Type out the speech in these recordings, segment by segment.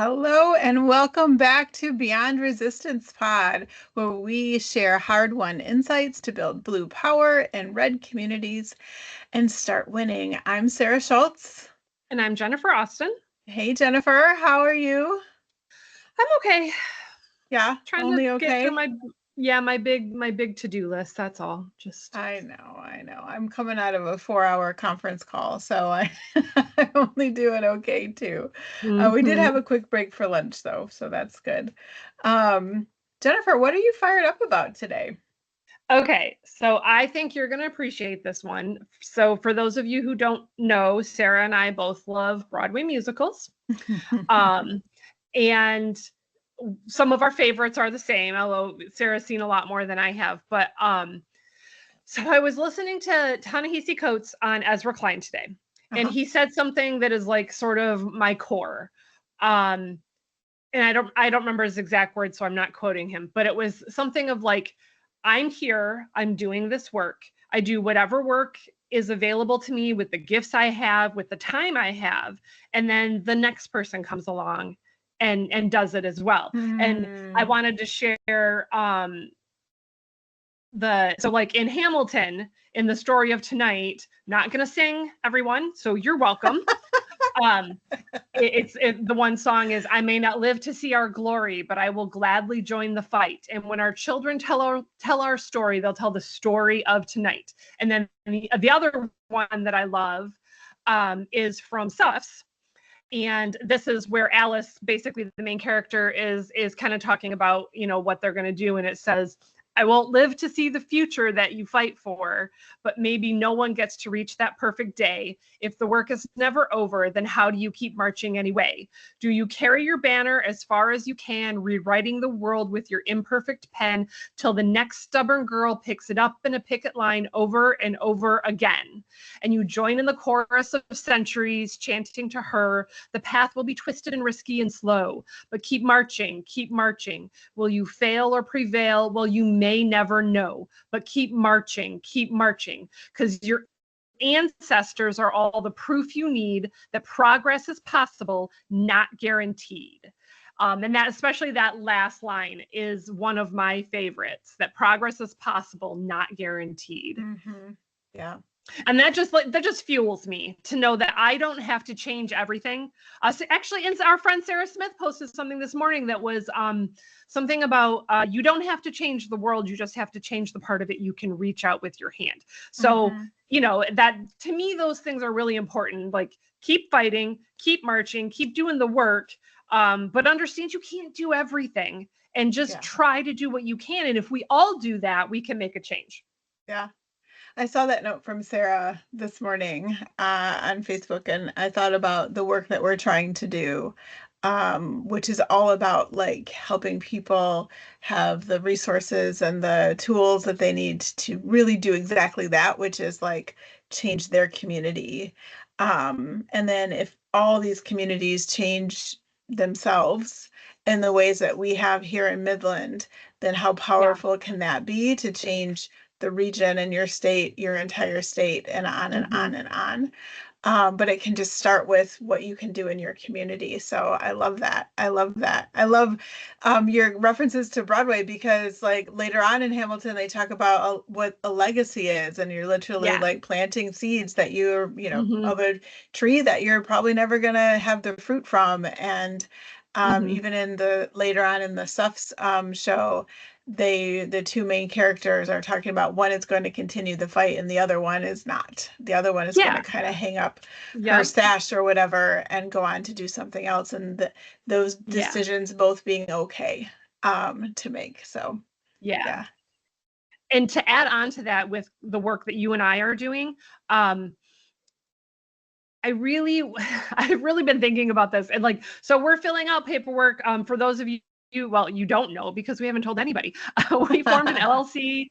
Hello and welcome back to Beyond Resistance Pod, where we share hard-won insights to build blue power in red communities and start winning. I'm Sarah Schultz. And I'm Jennifer Austin. Hey, Jennifer, how are you? I'm okay. Yeah, Trying only to okay? get through my big to-do list. That's all. I know. I'm coming out of a 4-hour conference call, so I'm only doing okay too. We did have a quick break for lunch though, so that's good. Jennifer, what are you fired up about today? Okay, so I think you're going to appreciate this one. So for those of you who don't know, Sarah and I both love Broadway musicals. And some of our favorites are the same, although Sarah's seen a lot more than I have. But so I was listening to Ta-Nehisi Coates on Ezra Klein today, and he said something that is like sort of my core. And I don't remember his exact words, so I'm not quoting him, but it was something of like, I'm here, I'm doing this work. I do whatever work is available to me with the gifts I have, with the time I have, and then the next person comes along and does it as well. And I wanted to share so like in Hamilton, in the story of tonight, not gonna sing, everyone, so you're welcome. The one song is, I may not live to see our glory, but I will gladly join the fight. And when our children tell our story, they'll tell the story of tonight. And then the other one that I love is from Suffs. And this is where Alice, basically the main character, is kind of talking about, what they're going to do. And it says, I won't live to see the future that you fight for, but maybe no one gets to reach that perfect day. If the work is never over, then how do you keep marching anyway? Do you carry your banner as far as you can, rewriting the world with your imperfect pen till the next stubborn girl picks it up in a picket line over and over again? And you join in the chorus of centuries, chanting to her, the path will be twisted and risky and slow, but keep marching, keep marching. Will you fail or prevail? Well, you may never know, but keep marching, because your ancestors are all the proof you need that progress is possible, not guaranteed. And that, especially that last line, is one of my favorites, that progress is possible, not guaranteed. Yeah. And that just fuels me to know that I don't have to change everything. Actually, our friend Sarah Smith posted something this morning that was something about you don't have to change the world, you just have to change the part of it you can reach out with your hand. So, that, to me, those things are really important. Like, keep fighting, keep marching, keep doing the work, but understand you can't do everything, and just try to do what you can. And if we all do that, we can make a change. Yeah. I saw that note from Sarah this morning on Facebook, and I thought about the work that we're trying to do, which is all about like helping people have the resources and the tools that they need to really do exactly that, which is like change their community. And then if all these communities change themselves in the ways that we have here in Midland, then how powerful can that be to change the region and your state, your entire state, and on and on and on. But it can just start with what you can do in your community. So I love that. I love your references to Broadway, because like later on in Hamilton, they talk about what a legacy is, and you're literally like planting seeds that you're, of a tree that you're probably never going to have the fruit from. And even in later on in the Suffs show, the two main characters are talking about one is going to continue the fight and the other one is not. The other one is going to kind of hang up her stash or whatever and go on to do something else. And those decisions both being okay to make. So, yeah. And to add on to that, with the work that you and I are doing, I've really been thinking about this. And like, so we're filling out paperwork for those of you, well, you don't know because we haven't told anybody. We formed an LLC,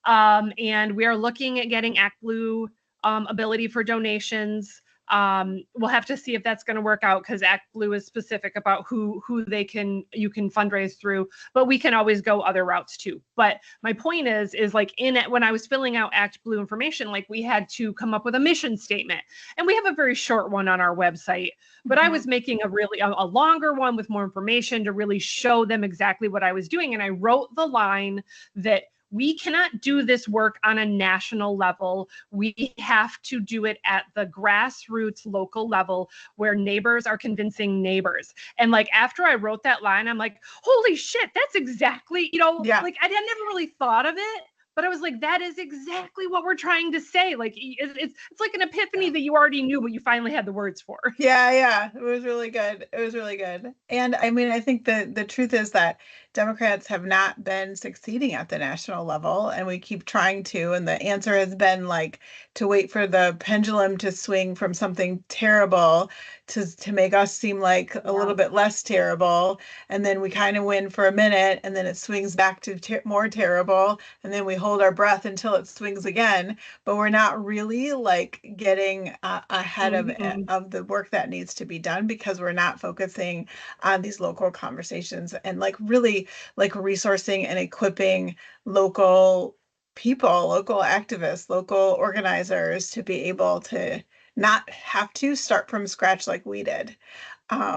and we are looking at getting ActBlue ability for donations. We'll have to see if that's going to work out, because Act Blue is specific about who you can fundraise through, but we can always go other routes too. But my point is like in it, when I was filling out Act Blue information, like we had to come up with a mission statement, and we have a very short one on our website, but I was making a longer one with more information to really show them exactly what I was doing. And I wrote the line that we cannot do this work on a national level. We have to do it at the grassroots local level, where neighbors are convincing neighbors. And like after I wrote that line, I'm like, holy shit, that's exactly, Yeah. like I never really thought of it, but I was like, that is exactly what we're trying to say. Like it's like an epiphany that you already knew, but you finally had the words for. Yeah, it was really good. It was really good. And I mean, I think the truth is that Democrats have not been succeeding at the national level, and we keep trying to. And the answer has been like to wait for the pendulum to swing from something terrible to make us seem like a little bit less terrible. And then we kind of win for a minute, and then it swings back to more terrible. And then we hold our breath until it swings again. But we're not really like getting ahead of the work that needs to be done, because we're not focusing on these local conversations and like really like resourcing and equipping local people, local activists, local organizers to be able to not have to start from scratch like we did.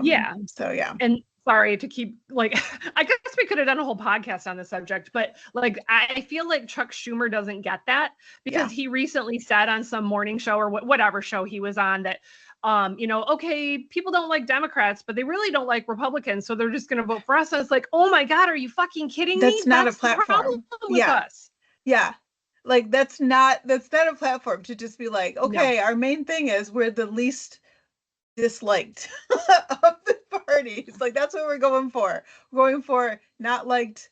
Yeah. So yeah. And sorry to keep like, I guess we could have done a whole podcast on the subject, but like I feel like Chuck Schumer doesn't get that, because he recently said on some morning show or whatever show he was on that okay, people don't like Democrats, but they really don't like Republicans, so they're just going to vote for us. And it's like, oh my God, are you fucking kidding me? That's not a That's the problem platform. with us. Yeah. Like that's not a platform to just be like, No. okay, our main thing is we're the least disliked of the parties. Like that's what we're going for. We're going for not liked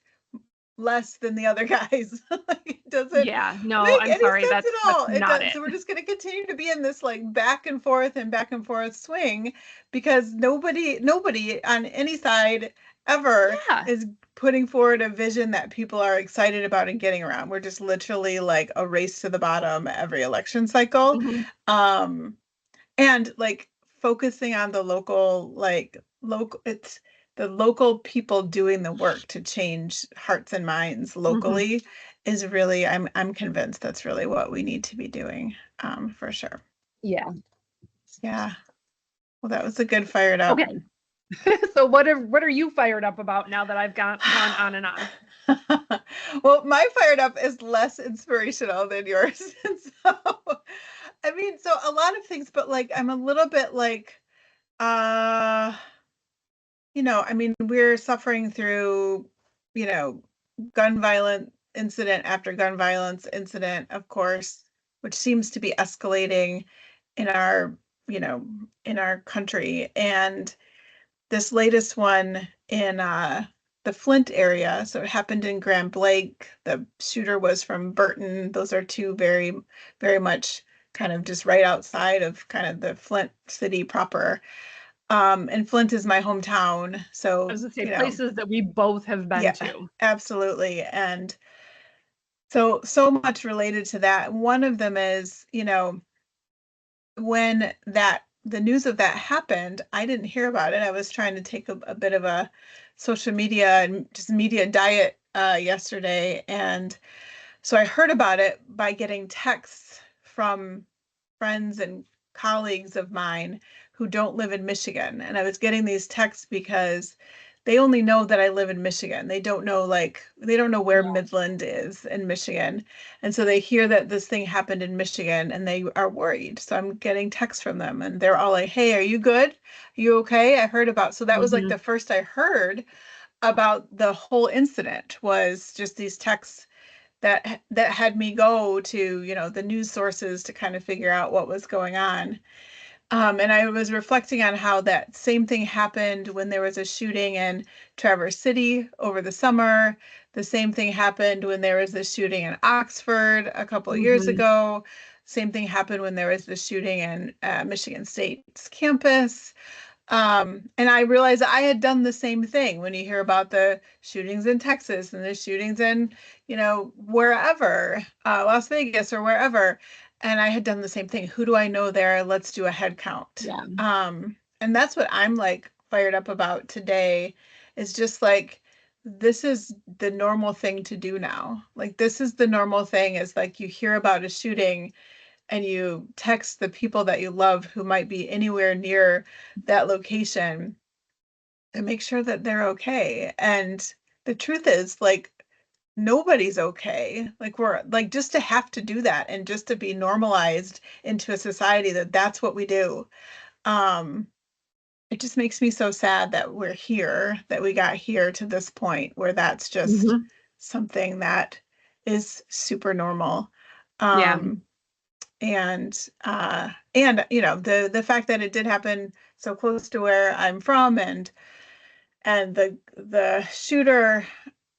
less than the other guys. Like it doesn't Yeah, no, make I'm any sorry. sense That's at all. It not does. it. So we're just going to continue to be in this like back and forth and back and forth swing, because nobody on any side ever Yeah. is putting forward a vision that people are excited about and getting around. We're just literally like a race to the bottom every election cycle. Mm-hmm. Um, and like focusing on the local, it's the local people doing the work to change hearts and minds Mm-hmm. locally is really, I'm convinced that's really what we need to be doing, for sure. Yeah. Yeah. Well, that was a good fired up. Okay. So what are you fired up about now that I've gone on and on? Well, my fired up is less inspirational than yours. And so, I mean, so a lot of things, but like I'm a little bit like, uh, I mean, we're suffering through, you know, gun violence incident after gun violence incident, of course, which seems to be escalating in our, in our country. And this latest one in the Flint area. So it happened in Grand Blanc. The shooter was from Burton. Those are two very, very much kind of just right outside of kind of the Flint city proper. And Flint is my hometown. I So, was gonna say places that we both have been yeah, to. absolutely. And so much related to that. One of them is, when the news of that happened, I didn't hear about it. I was trying to take a bit of a social media and just media diet yesterday. And so I heard about it by getting texts from friends and colleagues of mine who don't live in Michigan. And I was getting these texts because they only know that I live in Michigan. They don't know where Yeah. Midland is in Michigan. And so they hear that this thing happened in Michigan and they are worried. So I'm getting texts from them and they're all like, "Hey, are you good? Are you okay? I heard about." So that was like Mm-hmm. the first I heard about the whole incident, was just these texts that had me go to, the news sources to kind of figure out what was going on. And I was reflecting on how that same thing happened when there was a shooting in Traverse City over the summer. The same thing happened when there was the shooting in Oxford a couple of years Mm-hmm. ago. Same thing happened when there was the shooting in Michigan State's campus. And I realized I had done the same thing when you hear about the shootings in Texas and the shootings in, wherever, Las Vegas or wherever. And I had done the same thing. Who do I know there? Let's do a head count. Yeah. And that's what I'm like fired up about today is just like, this is the normal thing to do now. Like, this is the normal thing is like you hear about a shooting and you text the people that you love who might be anywhere near that location and make sure that they're okay. And the truth is, like, nobody's okay. Like, we're like, just to have to do that and just to be normalized into a society that that's what we do. Um, it just makes me so sad that we're here, that we got here to this point where that's just Hmm. something that is super normal. Yeah. Um, and the fact that it did happen so close to where I'm from, and the shooter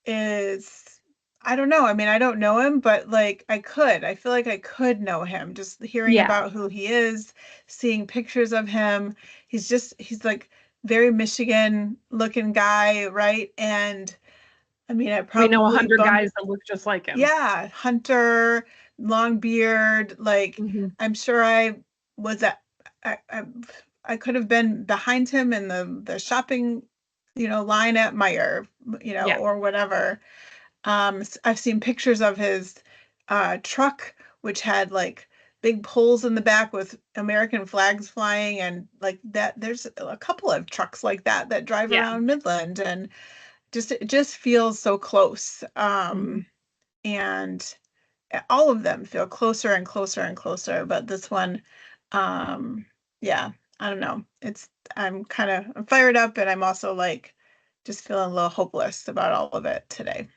is, I don't know. I mean, I don't know him, but like I feel like I could know him just hearing Yeah. about who he is, seeing pictures of him. He's like very Michigan looking guy, right? And I mean, I We know a probably hundred bumped. guys that look just like him. Yeah, hunter, long beard. Like, Hmm. I'm sure I was at, I, I, I could have been behind him in the shopping, line at Meyer, Yeah. or whatever. I've seen pictures of his truck, which had like big poles in the back with American flags flying, and like that. There's a couple of trucks like that drive Yeah. around Midland, and it just feels so close. Hmm. And all of them feel closer and closer and closer, but this one, um, yeah, I don't know. I'm fired up, and I'm also like just feeling a little hopeless about all of it today.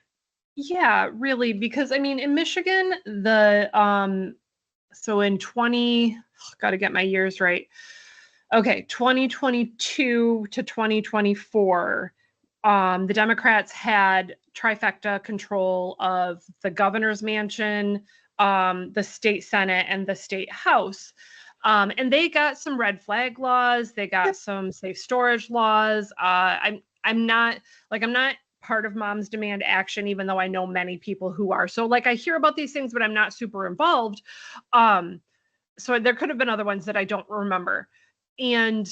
Yeah, really, because I mean, in Michigan, so in 20, got to get my years right. Okay, 2022 to 2024, the Democrats had trifecta control of the governor's mansion, the state senate, and the state house. And they got some red flag laws. They got Yep. some safe storage laws. I'm not part of Mom's Demand Action, even though I know many people who are. So like I hear about these things, but I'm not super involved. So there could have been other ones that I don't remember. And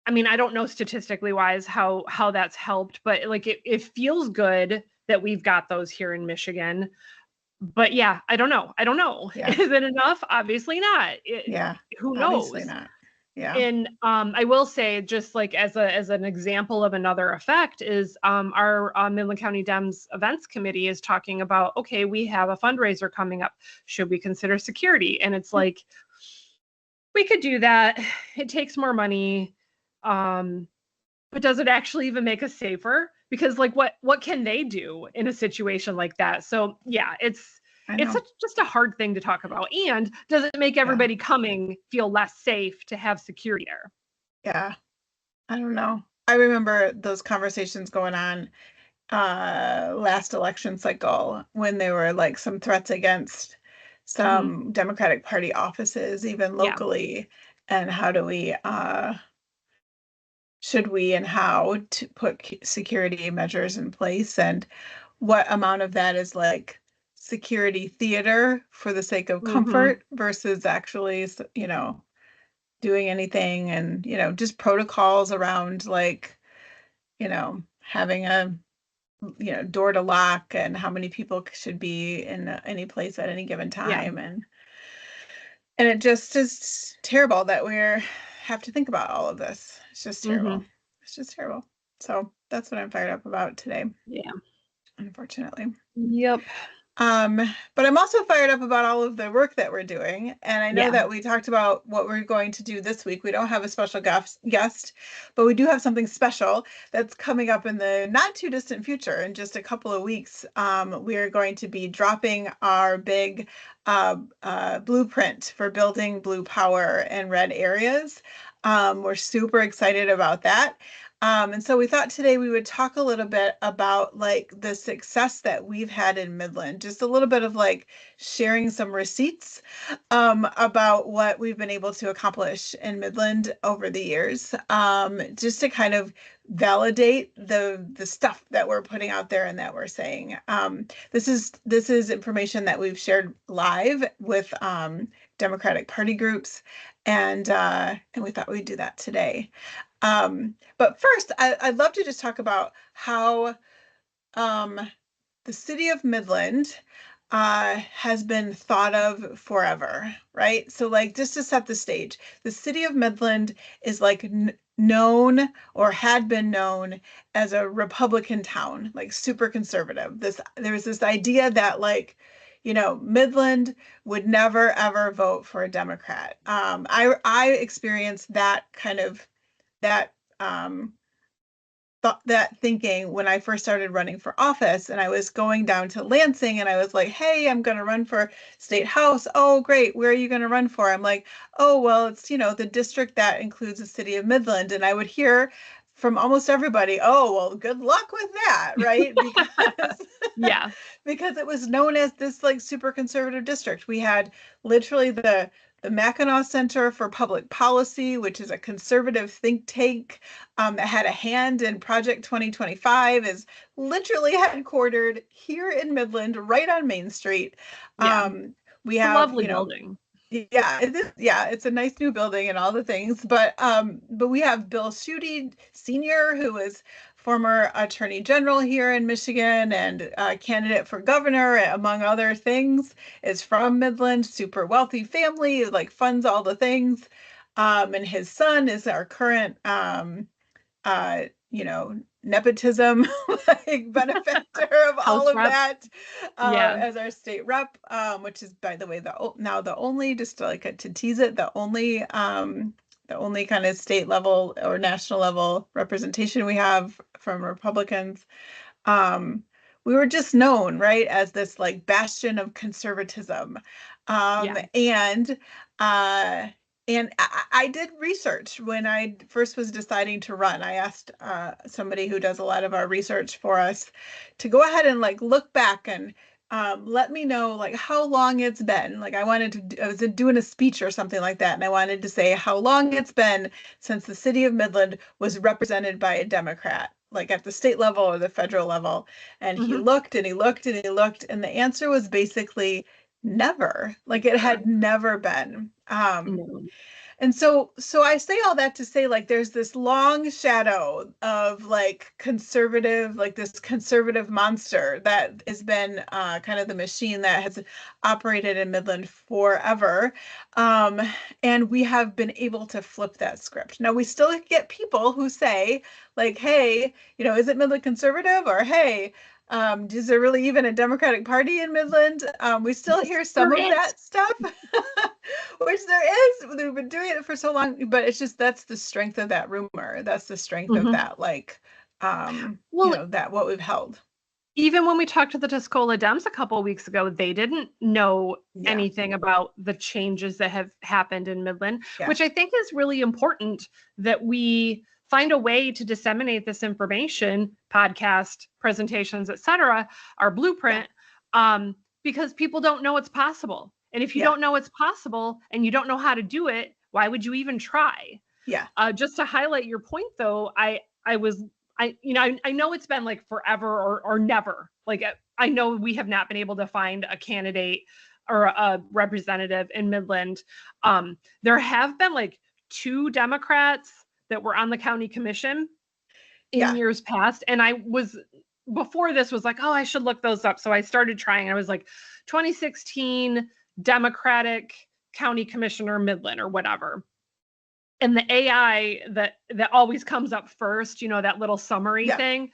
I mean, I don't know statistically wise how that's helped, but like it feels good that we've got those here in Michigan. But yeah, I don't know. I don't know. Yeah. Is it enough? Obviously not. Yeah. Who Obviously knows? not. Yeah. And I will say, just like as an example of another effect, is our Midland County Dems events committee is talking about, okay, we have a fundraiser coming up. Should we consider security? And it's like, we could do that. It takes more money. Um, but does it actually even make us safer? Because like what can they do in a situation like that? So yeah, I it's know. just a hard thing to talk about. And does it make Yeah. everybody coming feel less safe to have security there? Yeah. I don't know. I remember those conversations going on last election cycle when there were like some threats against Hmm. some Democratic Party offices, even Yeah. locally, and how do we should we and how to put security measures in place, and what amount of that is like security theater for the sake of Hmm. comfort versus actually, doing anything, and just protocols around like, having a door to lock, and how many people should be in any place at any given Yeah. time, and it just is terrible that we're have to think about all of this. It's just terrible. Hmm. It's just terrible. So that's what I'm fired up about today, Yeah. unfortunately. Yep. Um, but I'm also fired up about all of the work that we're doing. And I know Yeah. that we talked about what we're going to do this week. We don't have a special guest, but we do have something special that's coming up in the not too distant future. In just a couple of weeks, we are going to be dropping our big blueprint for building blue power in red areas. We're super excited about that. And so we thought today we would talk a little bit about like the success that we've had in Midland, just a little bit of like sharing some receipts about what we've been able to accomplish in Midland over the years, just to kind of validate the stuff that we're putting out there and that we're saying. This is information that we've shared live with Democratic Party groups, and we thought we'd do that today. But first, I'd love to just talk about how um, the city of Midland has been thought of forever, right? So, like, just to set the stage, the city of Midland is like known or had been known as a Republican town, like super conservative. There's this idea that like, Midland would never ever vote for a Democrat. I experienced that kind of that thought that thinking when I first started running for office, and I was going down to Lansing and I was like, hey, I'm going to run for state house. Oh, great. Where are you going to run for? I'm like, oh, well, it's, the district that includes the city of Midland. And I would hear from almost everybody, oh, well, good luck with that, right? Because Yeah. because it was known as this like super conservative district. We had literally the Mackinac Center for Public Policy, which is a conservative think tank that had a hand in Project 2025, is literally headquartered here in Midland, right on Main Street. Yeah. We It's a have, lovely building. yeah, it's a nice new building and all the things. But we have Bill Schuette Sr., who is former Attorney General here in Michigan and candidate for governor, among other things, is from Midland, super wealthy family, like funds all the things. And his son is our current uh, nepotism like benefactor of all House of rep. that Yeah. as our state rep, which is, by the way, now the only, just to like to tease it, the only kind of state level or national level representation we have from Republicans. um, we were just known, right, as this like bastion of conservatism. Um, Yeah. and uh, and I did research when I first was deciding to run. I asked somebody who does a lot of our research for us to go ahead and like look back and let me know like how long it's been. Like I was doing a speech or something like that, and I wanted to say how long it's been since the city of Midland was represented by a Democrat, like at the state level or the federal level. And he Hmm. looked and he looked and he looked, and the answer was basically never. Like it Sure. had never been. No. And so I say all that to say like there's this long shadow of like conservative, like this conservative monster that has been kind of the machine that has operated in Midland forever. Um, and we have been able to flip that script. Now we still get people who say like, hey, is it Midland conservative? Or hey, is there really even a Democratic Party in Midland? We still hear some There of is. that stuff, which there is. We've been doing it for so long, but it's just that's the strength of that rumor. That's the strength of Hmm. that, like, Well, that what we've held. even when we talked to the Tuscola Dems a couple of weeks ago, they didn't know Yeah, anything about the changes that have happened in Midland, yeah, which I think is really important that we find a way to disseminate this information, podcast, presentations, etc., our yeah, blueprint, because people don't know it's possible. And if you yeah, don't know it's possible and you don't know how to do it, why would you even try? yeah, Just to highlight your point, though, I was I know it's been like forever or never. Like I know we have not been able to find a candidate or a representative in Midland. There have been like two Democrats that were on the county commission in yeah, years past, and I was before this was like, oh, I should look those up. So I started trying. I was like 2016 Democratic county commissioner Midland or whatever, and the AI that always comes up first, that little summary yeah. thing,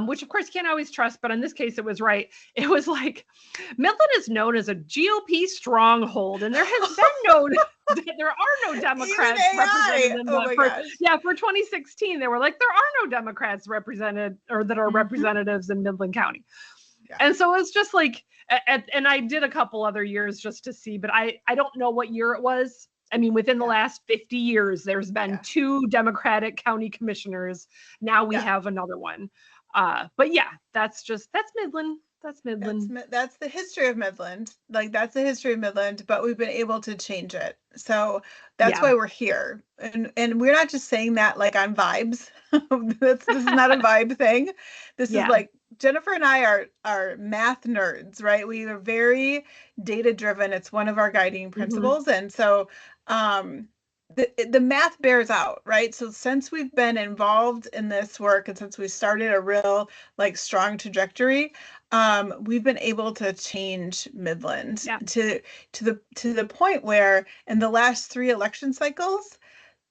which of course you can't always trust, but in this case it was right. It was like Midland is known as a GOP stronghold, and there has been no there are no Even Democrats represented AI. in Oh the my for gosh. yeah for 2016 they were like there are no Democrats represented or that are Hmm. representatives in Midland County, Yeah, and so it's just like and I did a couple other years just to see, but I don't know what year it was I mean, within the last 50 years, there's been Yeah. 2 Democratic county commissioners. Now we Yeah. have another one. But yeah, that's Midland. That's Midland. That's the history of Midland. Like that's the history of Midland, but we've been able to change it. So that's Yeah. why we're here. And we're not just saying that like on vibes. This is not a vibe thing. This is Yeah. like Jennifer and I are math nerds, right? We are very data driven. It's one of our guiding Mm-hmm. principles. And so the math bears out, right? So since we've been involved in this work and since we started a real like strong trajectory, we've been able to change Midland Yeah. to the point where in the last 3 election cycles,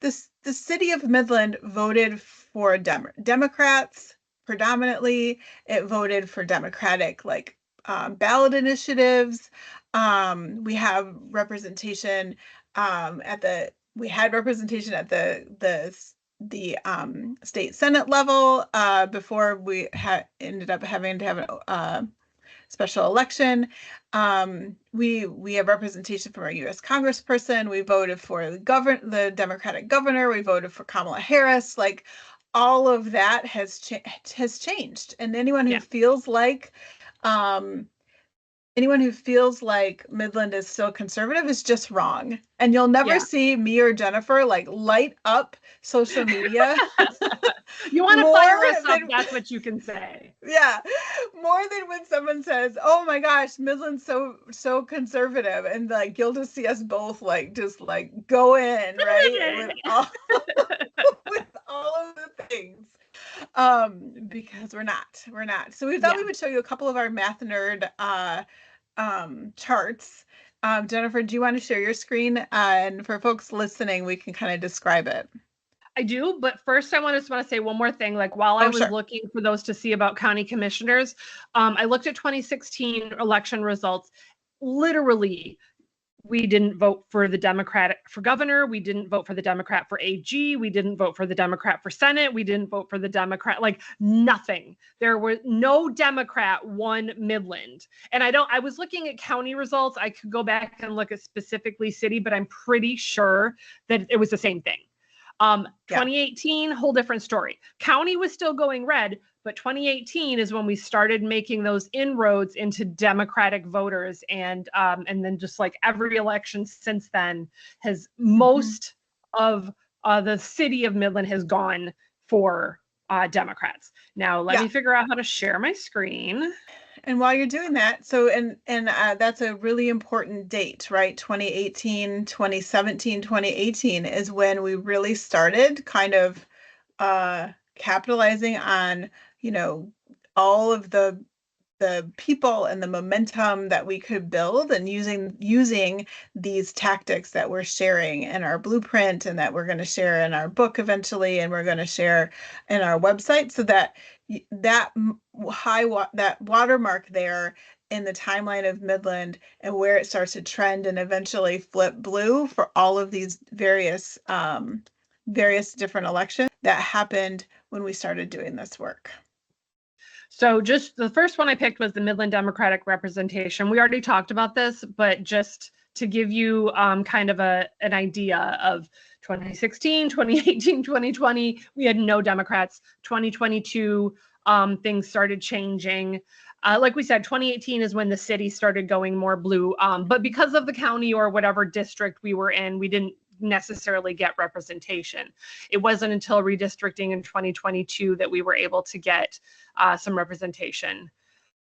the city of Midland voted for Democrats predominantly. It voted for Democratic like ballot initiatives. We have representation at the we had representation at the state senate level before we had ended up having to have a special election. We have representation from our U.S. Congressperson. We voted for the Democratic governor. We voted for Kamala Harris. Like all of that has changed. And Yeah. anyone who feels like Midland is still conservative is just wrong. And you'll never Yeah. see me or Jennifer like light up social media You want to more fire us up, than that's what you can say. yeah, more than when someone says, "Oh my gosh, Midland's so conservative," and like you'll just see us both like just like go in right with all of the things, because we're not. So we thought Yeah. we would show you a couple of our math nerd charts. Jennifer, do you want to share your screen? And for folks listening, we can kind of describe it. I do, but first I just want to say one more thing. Like while I Oh, was sure. looking for those to see about county commissioners, I looked at 2016 election results. Literally, we didn't vote for the Democratic for governor. We didn't vote for the Democrat for AG. We didn't vote for the Democrat for Senate. We didn't vote for the Democrat, like nothing. There was no Democrat won Midland. And I was looking at county results. I could go back and look at specifically city, but I'm pretty sure that it was the same thing. Yeah. 2018, whole different story. County was still going red, but 2018 is when we started making those inroads into Democratic voters, and then just like every election since then has most of the city of Midland has gone for Democrats. Now let Yeah. me figure out how to share my screen. And while you're doing that, so and that's a really important date, right? 2018, 2017, 2018 is when we really started kind of capitalizing on, all of the people and the momentum that we could build and using these tactics that we're sharing in our blueprint and that we're going to share in our book eventually and we're going to share in our website so that that that watermark there in the timeline of Midland and where it starts to trend and eventually flip blue for all of these various different elections that happened when we started doing this work. So just the first one I picked was the Midland Democratic representation. We already talked about this, but just to give you kind of an idea of 2016, 2018, 2020, we had no Democrats. 2022, things started changing. Like we said, 2018 is when the city started going more blue. But because of the county or whatever district we were in, we didn't necessarily get representation. It wasn't until redistricting in 2022 that we were able to get some representation.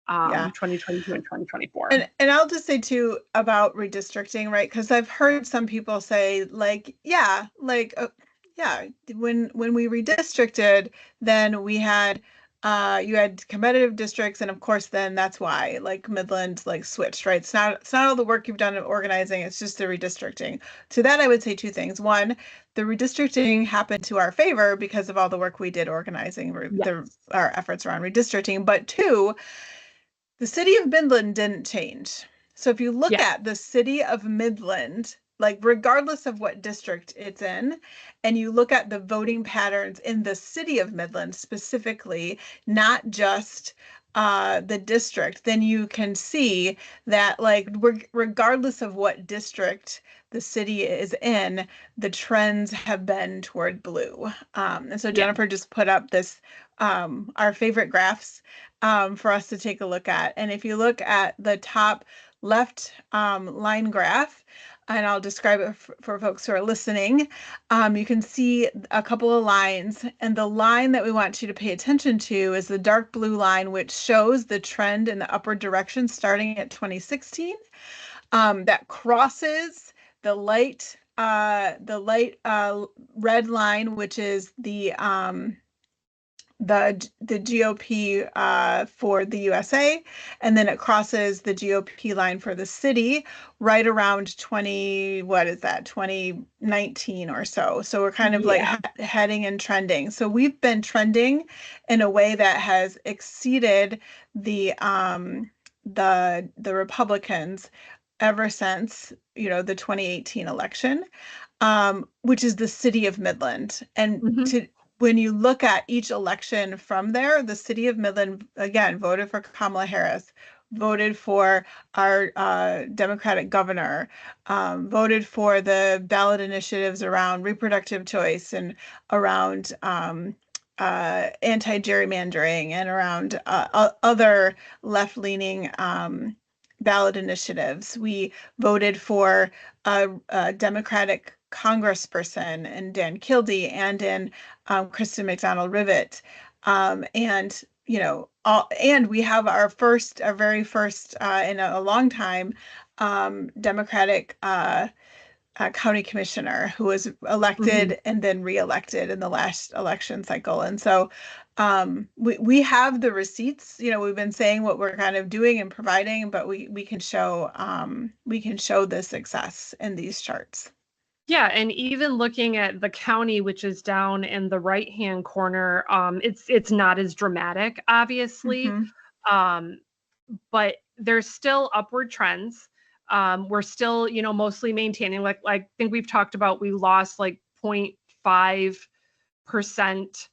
2022 and 2024. And I'll just say too about redistricting, right? Because I've heard some people say like, yeah, like yeah, when we redistricted, then we had you had competitive districts, and of course then that's why like Midland like switched, right? It's not all the work you've done in organizing, it's just the redistricting. To that I would say two things. One, the redistricting happened to our favor because of all the work we did organizing our efforts around redistricting. But two, the city of Midland didn't change. So if you look at the city of Midland, like regardless of what district it's in, and you look at the voting patterns in the city of Midland specifically, not just the district, then you can see that like regardless of what district the city is in, the trends have been toward blue. And so Yeah. Jennifer just put up this, our favorite graphs for us to take a look at. And if you look at the top left line graph, and I'll describe it for folks who are listening, you can see a couple of lines. And the line that we want you to pay attention to is the dark blue line, which shows the trend in the upward direction starting at 2016. That crosses the light red line, which is the GOP for the USA, and then it crosses the GOP line for the city right around 2019 or so. So we're kind of like Yeah. heading and trending. So we've been trending in a way that has exceeded the Republicans ever since, the 2018 election, which is the city of Midland. And Hmm. when you look at each election from there, the city of Midland, again, voted for Kamala Harris, voted for our Democratic governor, voted for the ballot initiatives around reproductive choice and around anti-gerrymandering and around other left-leaning ballot initiatives. We voted for a Democratic congressperson in Dan Kildee and in Kristen McDonald-Rivet. And and we have our very first in a long time, Democratic county commissioner who was Hmm. elected and then reelected in the last election cycle. And so we have the receipts. We've been saying what we're kind of doing and providing, but we can show the success in these charts. Yeah, and even looking at the county, which is down in the right-hand corner, it's not as dramatic, obviously, Hmm. um, but there's still upward trends. We're still, mostly maintaining. Like I think we've talked about, we lost like 0.5%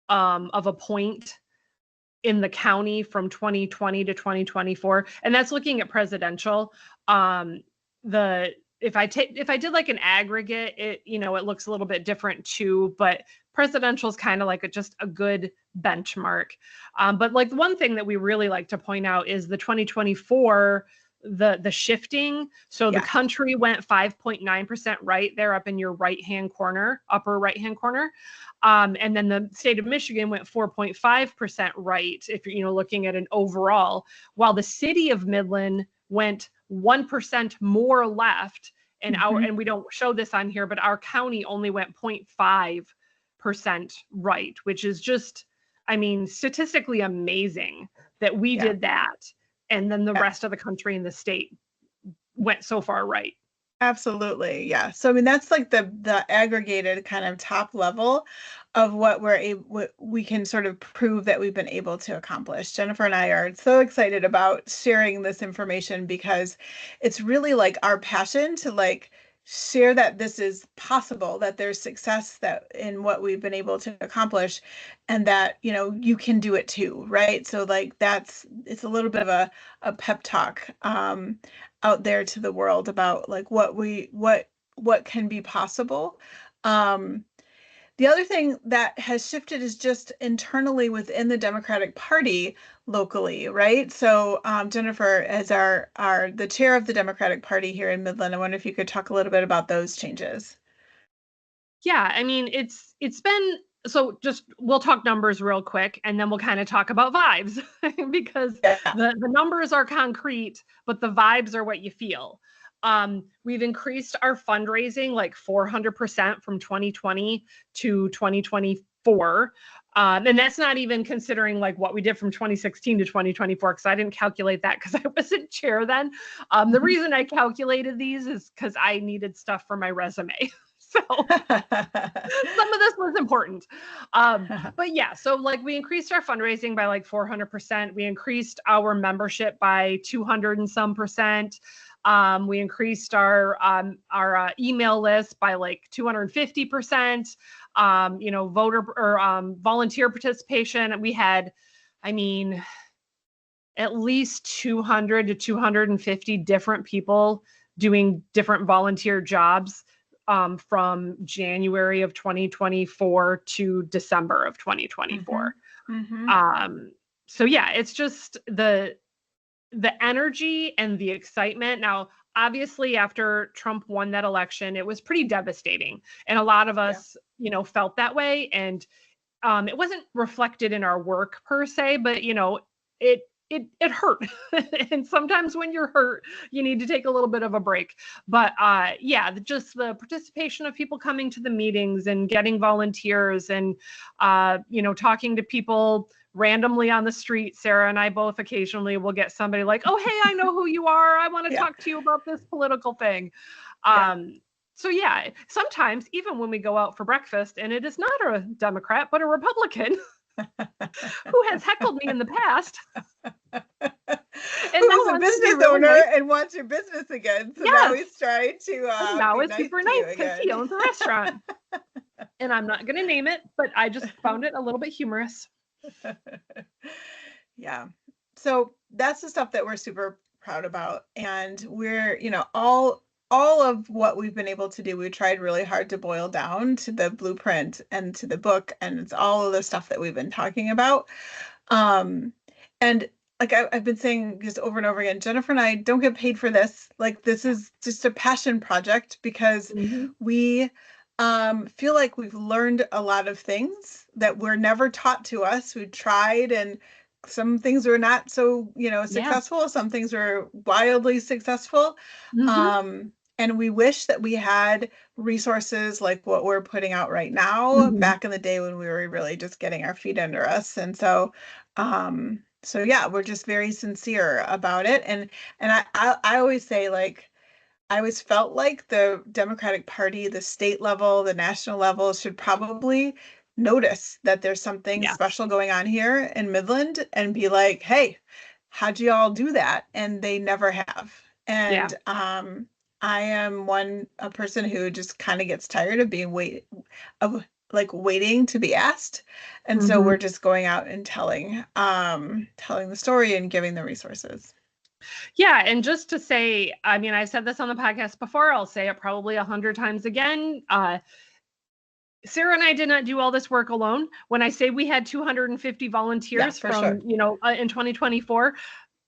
of a point in the county from 2020 to 2024, and that's looking at presidential. The if I did like an aggregate, it looks a little bit different too, but presidential is kind of like just a good benchmark. But like one thing that we really like to point out is the 2024, the shifting. So the Yeah. country went 5.9% right there up in your right hand corner, upper right hand corner. And then the state of Michigan went 4.5% right, if you're looking at an overall, while the city of Midland went 1% more left, and Hmm. we don't show this on here, but our county only went 0.5% right, which is just, I mean, statistically amazing that we Yeah. did that, and then the Yeah. rest of the country and the state went so far right. Absolutely. Yeah. So I mean that's like the aggregated kind of top level of what we can sort of prove that we've been able to accomplish. Jennifer and I are so excited about sharing this information because it's really like our passion to like share that this is possible, that there's success that in what we've been able to accomplish, and that you can do it too, right? So like it's a little bit of a pep talk out there to the world about like what can be possible. Um, the other thing that has shifted is just internally within the Democratic Party locally, right? So Jennifer, as the chair of the Democratic Party here in Midland, I wonder if you could talk a little bit about those changes. Yeah, I mean, it's been, so just we'll talk numbers real quick and then we'll kind of talk about vibes because Yeah. the numbers are concrete, but the vibes are what you feel. We've increased our fundraising like 400% from 2020 to 2024. And that's not even considering like what we did from 2016 to 2024, because I didn't calculate that because I wasn't chair then. The reason I calculated these is because I needed stuff for my resume. So some of this was important. But yeah, so like we increased our fundraising by like 400%. We increased our membership by 200 and some percent. We increased our email list by like 250%. Voter or volunteer participation. We had, I mean, at least 200 to 250 different people doing different volunteer jobs from January of 2024 to December of 2024. So yeah, it's just the energy and the excitement. Now, obviously, after Trump won that election, it was pretty devastating, and a lot of us, felt that way. And it wasn't reflected in our work per se, but it hurt. And sometimes when you're hurt, you need to take a little bit of a break. But yeah, just the participation of people coming to the meetings and getting volunteers and talking to people randomly on the street. Sarah and I both occasionally will get somebody like, oh, hey, I know who you are. I want to talk to you about this political thing. So yeah, sometimes even when we go out for breakfast and it is not a Democrat, but a Republican who has heckled me in the past. And who's a business owner nice. And wants your business again. So now he's trying to now it's nice super nice because he owns a restaurant. And I'm not going to name it, but I just found it a little bit humorous. Yeah. So that's the stuff that we're super proud about. And we're, all of what we've been able to do, we tried really hard to boil down to the blueprint and to the book. And it's all of the stuff that we've been talking about. And like I've been saying just over and over again, Jennifer and I don't get paid for this. Like this is just a passion project because we feel like we've learned a lot of things that were never taught to us. We tried, and some things were not so, successful. Some things were wildly successful. And we wish that we had resources like what we're putting out right now back in the day when we were really just getting our feet under us. And so, yeah, we're just very sincere about it. And I always say, like, I always felt like the Democratic Party, the state level, the national level should probably notice that there's something special going on here in Midland and be like, hey, how'd you all do that? And they never have. And I am a person who just kind of gets tired of being waiting to be asked. And so we're just going out and telling the story and giving the resources. Yeah. And just to say, I mean, I've said this on the podcast before, I'll say it probably 100 times again. Sarah and I did not do all this work alone. When I say we had 250 volunteers from, in 2024,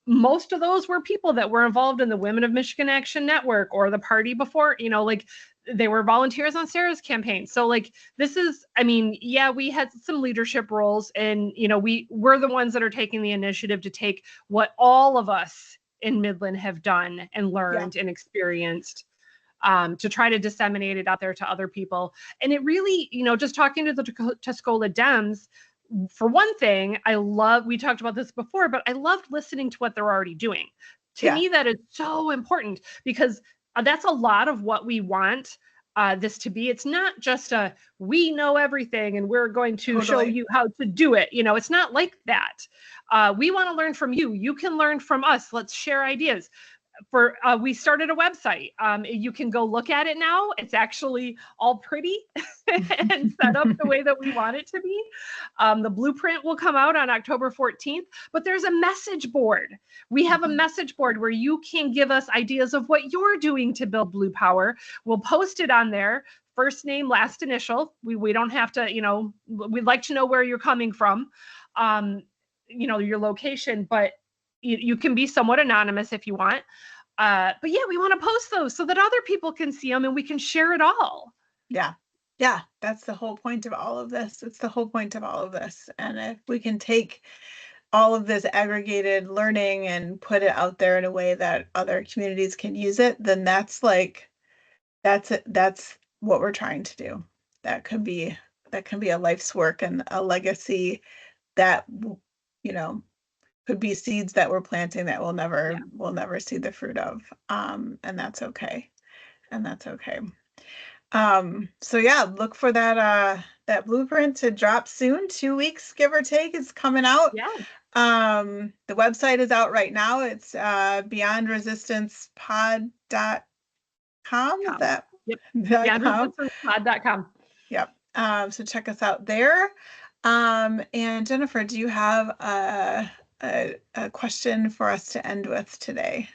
most of those were people that were involved in the Women of Michigan Action Network or the party before, they were volunteers on Sarah's campaign. So this is, I mean, yeah, we had some leadership roles and, we're the ones that are taking the initiative to take what all of us in Midland have done and learned and experienced to try to disseminate it out there to other people. And it really, just talking to the Tuscola Dems, for one thing, we talked about this before, but I loved listening to what they're already doing. To me, that is so important because that's a lot of what we want this to be. It's not just we know everything and we're going to show you how to do it. It's not like that. We want to learn from you. You can learn from us. Let's share ideas. We started a website. You can go look at it now. It's actually all pretty and set up the way that we want it to be. The blueprint will come out on October 14th, but there's a message board. We have a message board where you can give us ideas of what you're doing to build Blue Power. We'll post it on there. First name, last initial. We don't have to, we'd like to know where you're coming from, your location, but you can be somewhat anonymous if you want. But yeah, we want to post those so that other people can see them and we can share it all. Yeah. Yeah. That's the whole point of all of this. It's the whole point of all of this. And if we can take all of this aggregated learning and put it out there in a way that other communities can use it, then that's what we're trying to do. That can be a life's work and a legacy that, could be seeds that we're planting that we'll never see the fruit of. And that's okay. So yeah, look for that blueprint to drop soon. 2 weeks, give or take, is coming out. Yeah. The website is out right now. It's beyondresistance.pod.com. Is that? Yep. Beyondresistancepod.com. Yep. So check us out there. And Jennifer, do you have a question for us to end with today?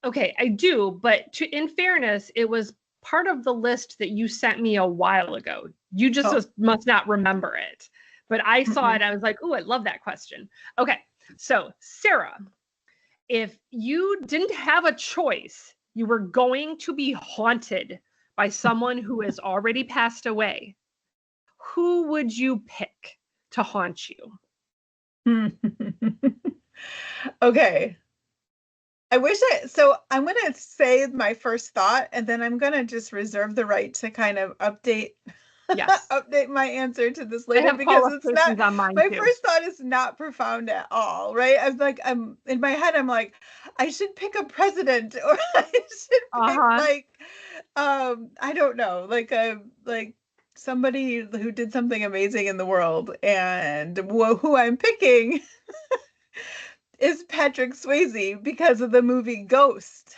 Okay, I do, but in fairness, it was part of the list that you sent me a while ago. You just Oh, must not remember it. But I saw it, mm-mm. I was like, "Oh, I love that question." Okay, so Sarah, if you didn't have a choice, you were going to be haunted by someone who has already passed away, who would you pick to haunt you? Okay. So I'm going to say my first thought, and then I'm going to just reserve the right to kind of update Yes, update my answer to this I later have because it's not, qualifications on mine my too. first thought is not profound at all, right? I'm in my head, I'm like, I should pick a president or I should pick Uh-huh. like, I don't know, like somebody who did something amazing in the world, and who I'm picking is Patrick Swayze because of the movie Ghost.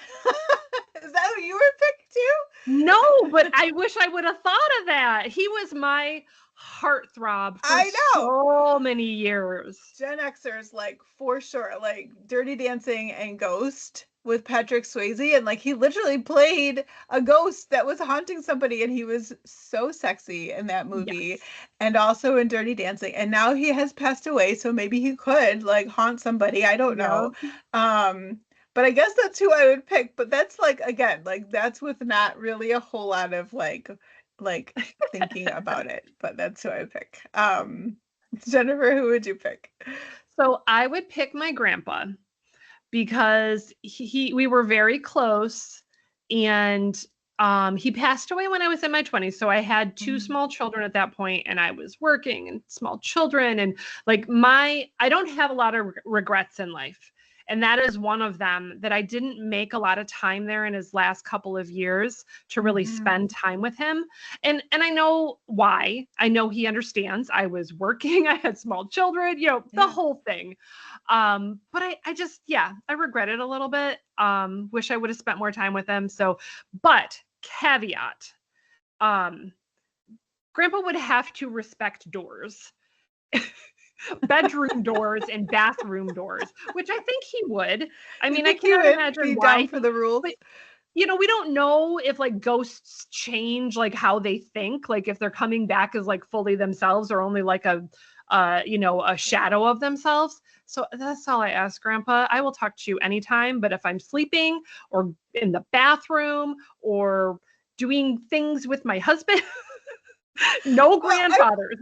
Is that who you were picked too? No, but I wish I would have thought of that. He was my heartthrob for I know. so many years. Gen Xers, like for sure, like Dirty Dancing and Ghost with Patrick Swayze. And like he literally played a ghost that was haunting somebody, and he was so sexy in that movie Yes. and also in Dirty Dancing. And now he has passed away, so maybe he could like haunt somebody. I don't Yeah. know. Um, but I guess that's who I would pick. But that's like again, like that's with not really a whole lot of like thinking about it. But that's who I would pick. Jennifer, who would you pick? So I would pick my grandpa because we were very close, and he passed away when I was in my 20s. So I had two Mm, small children at that point, and I was working and small children, and like I don't have a lot of regrets in life. And that is one of them, that I didn't make a lot of time there in his last couple of years to really mhm. spend time with him. And I know why. I know he understands. I was working, I had small children, the Yeah. whole thing. But I just, yeah, I regret it a little bit. Wish I would have spent more time with him. So, but caveat, um, grandpa would have to respect doors, bedroom doors and bathroom doors, which I think he would. I You mean, I think he cannot would imagine be why down for he, the rules? but we don't know if like ghosts change like how they think, like if they're coming back as like fully themselves or only like a shadow of themselves. So that's all I ask, Grandpa. I will talk to you anytime, but if I'm sleeping or in the bathroom or doing things with my husband, no Well, grandfathers.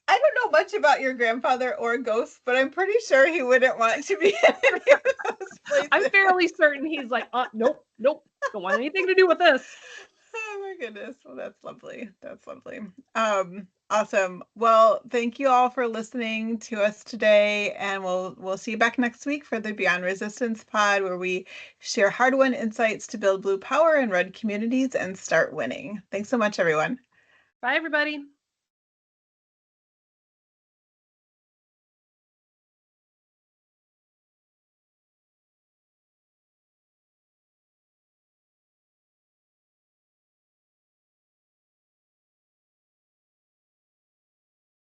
I don't know much about your grandfather or ghosts, but I'm pretty sure he wouldn't want to be in any of those I'm places. fairly certain he's like, nope, nope, don't want anything to do with this. Oh my goodness. Well, that's lovely. That's lovely. Awesome. Well, thank you all for listening to us today, and we'll see you back next week for the Beyond Resistance pod, where we share hard-won insights to build blue power in red communities and start winning. Thanks so much, everyone. Bye, everybody.